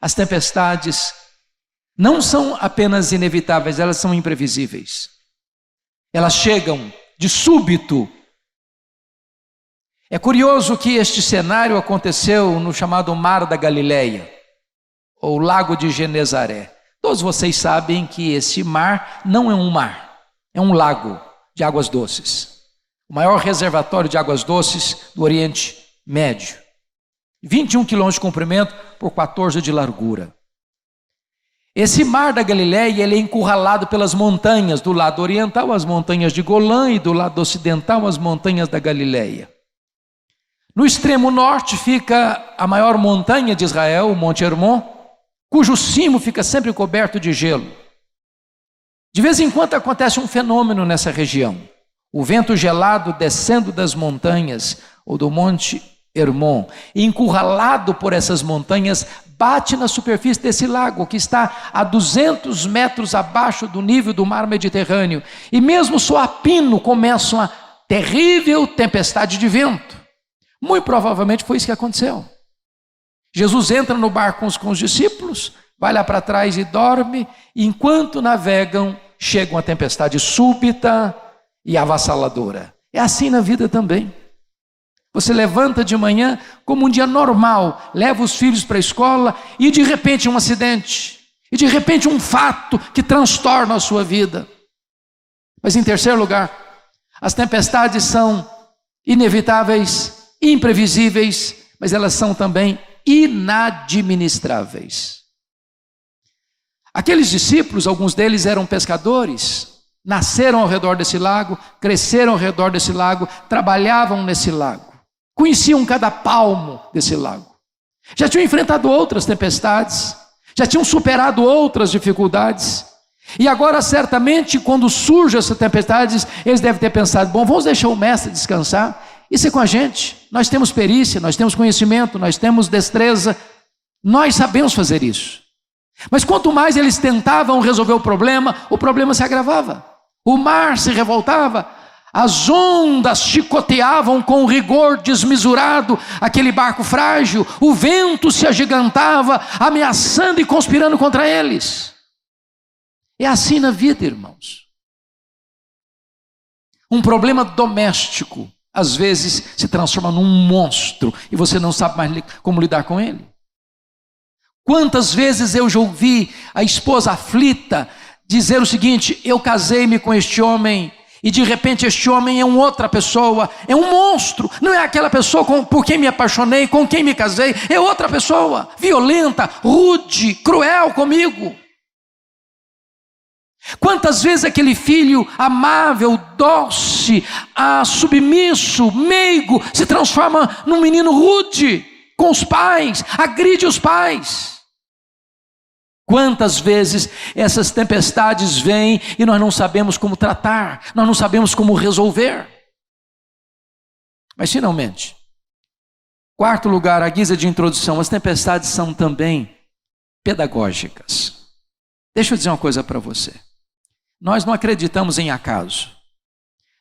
As tempestades não são apenas inevitáveis, elas são imprevisíveis. Elas chegam de súbito. É curioso que este cenário aconteceu no chamado Mar da Galileia, ou Lago de Genezaré. Todos vocês sabem que esse mar não é um mar, é um lago de águas doces. O maior reservatório de águas doces do Oriente Médio. 21 quilômetros de comprimento por 14 de largura. Esse Mar da Galileia, ele é encurralado pelas montanhas, do lado oriental as montanhas de Golã e do lado ocidental as montanhas da Galileia. No extremo norte fica a maior montanha de Israel, o Monte Hermon, cujo cimo fica sempre coberto de gelo. De vez em quando acontece um fenômeno nessa região. O vento gelado descendo das montanhas, ou do Monte Hermon, encurralado por essas montanhas, bate na superfície desse lago, que está a 200 metros abaixo do nível do mar Mediterrâneo. E mesmo só a pino começa uma terrível tempestade de vento. Muito provavelmente foi isso que aconteceu. Jesus entra no barco com os discípulos, vai lá para trás e dorme, e enquanto navegam, chega uma tempestade súbita e avassaladora. É assim na vida também. Você levanta de manhã como um dia normal, leva os filhos para a escola e de repente um acidente, e de repente um fato que transtorna a sua vida. Mas em terceiro lugar, as tempestades são inevitáveis, imprevisíveis, mas elas são também inadministráveis. Aqueles discípulos, alguns deles eram pescadores, nasceram ao redor desse lago, cresceram ao redor desse lago, trabalhavam nesse lago, conheciam cada palmo desse lago, já tinham enfrentado outras tempestades, já tinham superado outras dificuldades, e agora certamente quando surgem essas tempestades, eles devem ter pensado, bom, vamos deixar o mestre descansar, isso é com a gente, nós temos perícia, nós temos conhecimento, nós temos destreza, nós sabemos fazer isso. Mas quanto mais eles tentavam resolver o problema se agravava, o mar se revoltava, as ondas chicoteavam com rigor desmesurado aquele barco frágil, o vento se agigantava, ameaçando e conspirando contra eles. É assim na vida, irmãos. Um problema doméstico às vezes se transforma num monstro e você não sabe mais como lidar com ele. Quantas vezes eu já ouvi a esposa aflita dizer o seguinte, eu casei-me com este homem e de repente este homem é uma outra pessoa, é um monstro, não é aquela pessoa por quem me apaixonei, com quem me casei, é outra pessoa, violenta, rude, cruel comigo. Quantas vezes aquele filho amável, doce, submisso, meigo, se transforma num menino rude com os pais, agride os pais. Quantas vezes essas tempestades vêm e nós não sabemos como tratar, nós não sabemos como resolver. Mas finalmente, quarto lugar, à guisa de introdução, as tempestades são também pedagógicas. Deixa eu dizer uma coisa para você. Nós não acreditamos em acaso,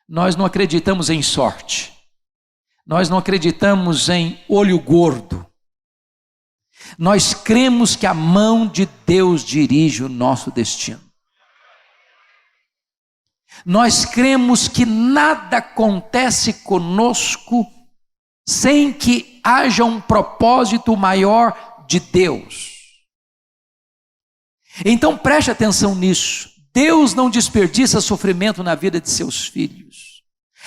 nós não acreditamos em sorte, nós não acreditamos em olho gordo, nós cremos que a mão de Deus dirige o nosso destino. Nós cremos que nada acontece conosco sem que haja um propósito maior de Deus. Então preste atenção nisso. Deus não desperdiça sofrimento na vida de seus filhos.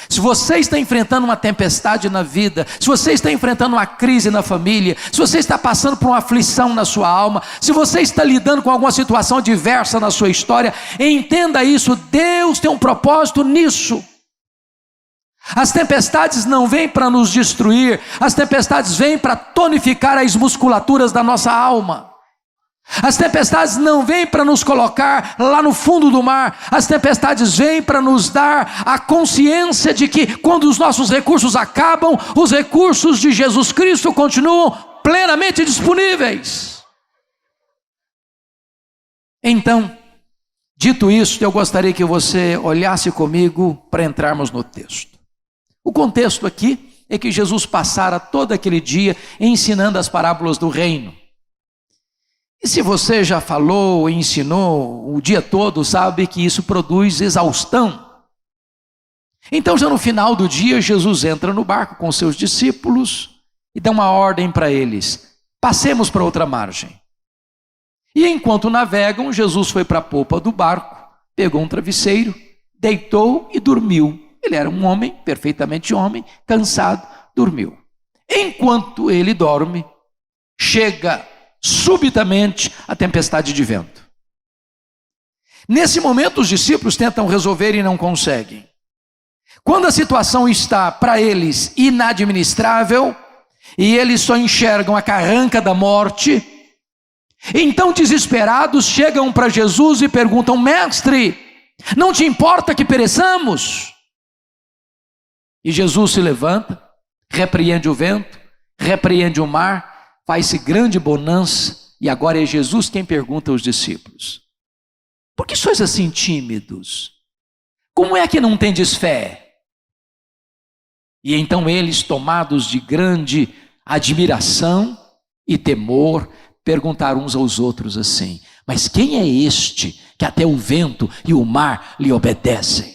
Se você está enfrentando uma tempestade na vida, se você está enfrentando uma crise na família, se você está passando por uma aflição na sua alma, se você está lidando com alguma situação adversa na sua história, entenda isso, Deus tem um propósito nisso. As tempestades não vêm para nos destruir, as tempestades vêm para tonificar as musculaturas da nossa alma. As tempestades não vêm para nos colocar lá no fundo do mar, as tempestades vêm para nos dar a consciência de que quando os nossos recursos acabam, os recursos de Jesus Cristo continuam plenamente disponíveis. Então, dito isso, eu gostaria que você olhasse comigo para entrarmos no texto. O contexto aqui é que Jesus passara todo aquele dia ensinando as parábolas do reino. E se você já falou e ensinou o dia todo, sabe que isso produz exaustão. Então, já no final do dia, Jesus entra no barco com seus discípulos e dá uma ordem para eles: passemos para outra margem. E enquanto navegam, Jesus foi para a popa do barco, pegou um travesseiro, deitou e dormiu. Ele era um homem, perfeitamente homem, cansado, dormiu. Enquanto ele dorme, chega subitamente a tempestade de vento. Nesse momento, os discípulos tentam resolver e não conseguem. Quando a situação está para eles inadministrável e eles só enxergam a carranca da morte, então desesperados chegam para Jesus e perguntam: mestre, não te importa que pereçamos? E Jesus se levanta, repreende o vento, repreende o mar, faz-se grande bonança, e agora é Jesus quem pergunta aos discípulos: por que sois assim tímidos? Como é que não tendes fé? E então eles, tomados de grande admiração e temor, perguntaram uns aos outros assim: mas quem é este que até o vento e o mar lhe obedecem?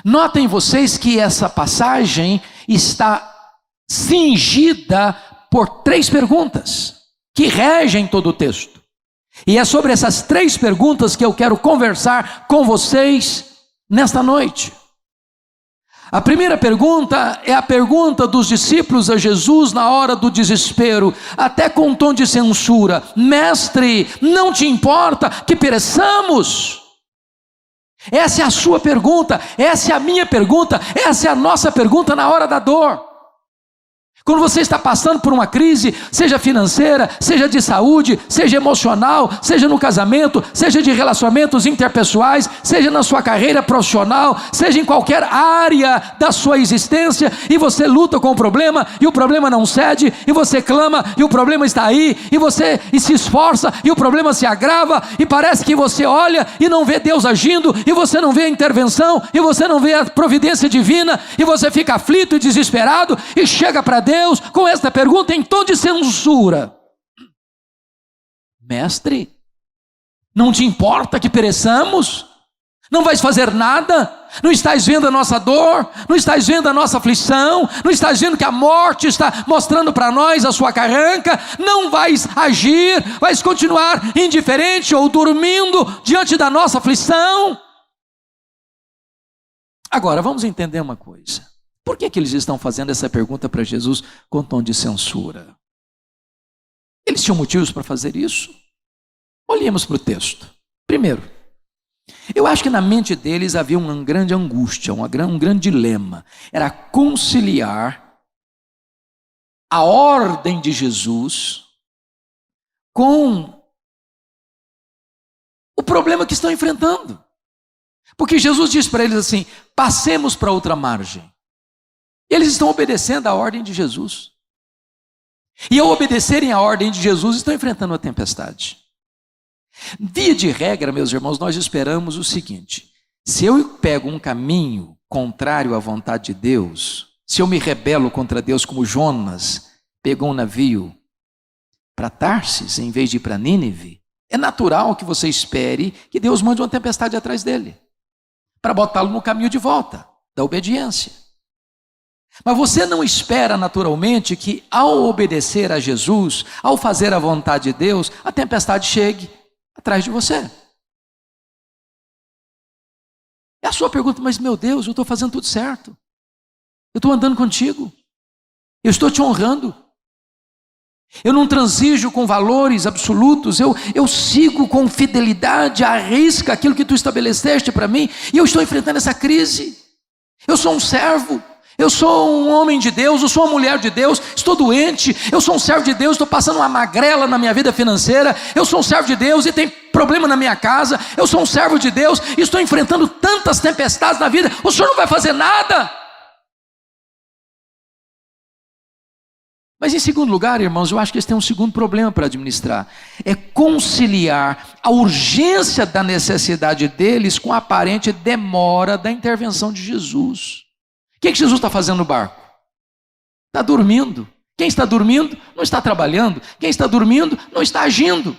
Notem vocês que essa passagem está cingida por 3 perguntas que regem todo o texto. E é sobre essas 3 perguntas que eu quero conversar com vocês nesta noite. A primeira pergunta é a pergunta dos discípulos a Jesus na hora do desespero, até com um tom de censura: mestre, não te importa que pereçamos? Essa é a sua pergunta, essa é a minha pergunta, essa é a nossa pergunta na hora da dor. Quando você está passando por uma crise, seja financeira, seja de saúde, seja emocional, seja no casamento, seja de relacionamentos interpessoais, seja na sua carreira profissional, seja em qualquer área da sua existência, e você luta com o problema, e o problema não cede, e você clama, e o problema está aí, e você se esforça, e o problema se agrava, e parece que você olha e não vê Deus agindo, e você não vê a intervenção, e você não vê a providência divina, e você fica aflito e desesperado, e chega para Deus com esta pergunta em tom de censura: mestre, não te importa que pereçamos? Não vais fazer nada? Não estás vendo a nossa dor? Não estás vendo a nossa aflição? Não estás vendo que a morte está mostrando para nós a sua carranca? Não vais agir? Vais continuar indiferente ou dormindo diante da nossa aflição? Agora, vamos entender uma coisa. Por que eles estão fazendo essa pergunta para Jesus com tom de censura? Eles tinham motivos para fazer isso? Olhemos para o texto. Primeiro, eu acho que na mente deles havia uma grande angústia, um grande dilema. Era conciliar a ordem de Jesus com o problema que estão enfrentando. Porque Jesus diz para eles assim: passemos para outra margem. Eles estão obedecendo a ordem de Jesus. E ao obedecerem a ordem de Jesus, estão enfrentando a tempestade. Via de regra, meus irmãos, nós esperamos o seguinte: se eu pego um caminho contrário à vontade de Deus, se eu me rebelo contra Deus, como Jonas pegou um navio para Tarsis em vez de ir para Nínive, é natural que você espere que Deus mande uma tempestade atrás dele, para botá-lo no caminho de volta da obediência. Mas você não espera naturalmente que ao obedecer a Jesus, ao fazer a vontade de Deus, a tempestade chegue atrás de você. É a sua pergunta: mas meu Deus, eu estou fazendo tudo certo. Eu estou andando contigo. Eu estou te honrando. Eu não transijo com valores absolutos. Eu sigo com fidelidade à risca aquilo que tu estabeleceste para mim. E eu estou enfrentando essa crise. Eu sou um servo. Eu sou um homem de Deus, eu sou uma mulher de Deus, estou doente, eu sou um servo de Deus, estou passando uma magrela na minha vida financeira, eu sou um servo de Deus e tem problema na minha casa, eu sou um servo de Deus e estou enfrentando tantas tempestades na vida, o Senhor não vai fazer nada. Mas em segundo lugar, irmãos, eu acho que eles têm um segundo problema para administrar, é conciliar a urgência da necessidade deles com a aparente demora da intervenção de Jesus. O que Jesus está fazendo no barco? Está dormindo. Quem está dormindo não está trabalhando. Quem está dormindo não está agindo.